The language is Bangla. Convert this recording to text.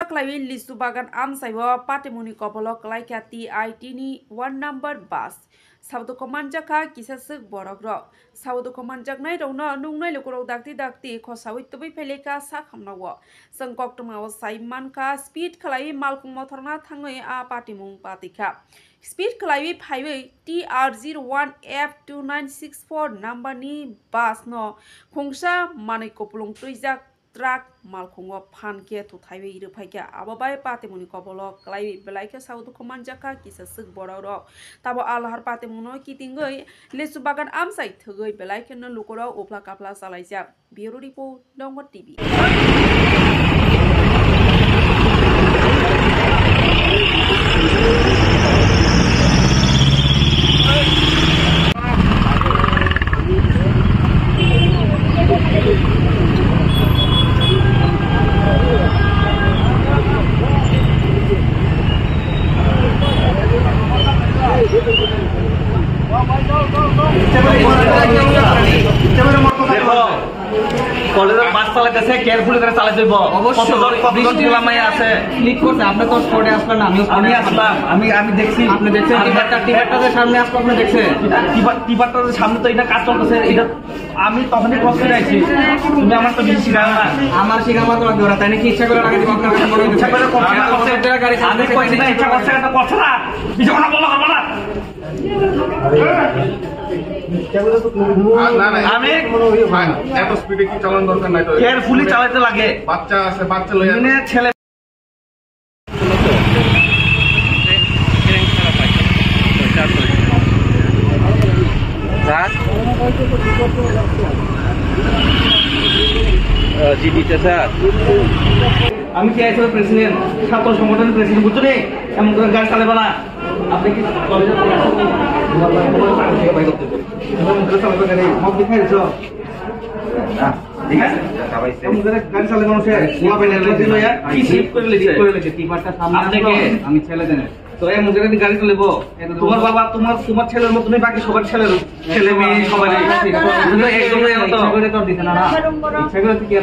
Klawi Lisu Bagan Amsaiwa Patimuni Kopolok like a TIT ni 1 number bus. Saudu Komanjaka Kisasuk Borogro. Saudu Komanjak Night on Nunga Lukuro Dakti Kosawit to be Peleka Sakamnawa. Sankoktomawa Saimanka Speed Kalai Malkum Motorna Tangoe A Patimung Patika. Speed Kalai Highway TR01F2964 number ni bus no Kungsha Manikopulung Trizak Track Malkungo Panke to Taiwe Irupaka Ababai Patimuni Kopolo Klai Belaika Saudu Komanjaka Kisasuk Bororo Tabo Alhar Patimuno Kitingoi Lesubagan Amsai Tugoi Belaika no Lukoro Opla Kapla Salaisia Bureau Report Dongo TV. কলেজের বাস চালাতেছে কেয়ারফুলি করে চালাতে দিব অবশ্যই কতজন গোলামাই আছে ক্লিক করতে আপনি তো স্পটে আসলেন আমি আসলাম আমি দেখছি আপনি দেখছেন টিপারটার সামনে আসলে আপনি দেখছেন টিপারটার সামনে তো এটা কাজ চলতেছে এটা আমি তখনই ক্রস করে আইছি তুমি আমার তো বেশি শিখাও না আমার শিখা মাত্র লাগবে ওরা তাই নাকি ইচ্ছা করে লাগাই দিব আপনার কাছে মনে হচ্ছে ইচ্ছা করে করছে না গাড়ি আমি কইছি না ইচ্ছা করছে এটা করছে না কিছু কথা বলো হবে না আমি এত স্পিডে কি চালানো দরকার নাই তো কেয়ারফুলি চালাতে লাগে বাচ্চা আছে বাচ্চা লইয়া ছেলে আমি কি আইসিএল প্রেসিডেন্ট ছাত্র সংগঠনের প্রেসিডেন্ট বুঝছো নি এমন করে গাড়ি চালাবে না আপনি কি কলেজে আমি ছেলে দেন তো এমন জায়গায় গাড়ি চালাব তোমার বাবা তোমার ছেলের মতো বাকি সবার ছেলে মেয়ে সবাই ইচ্ছা করে তো দিতে না ইচ্ছা করে কি আর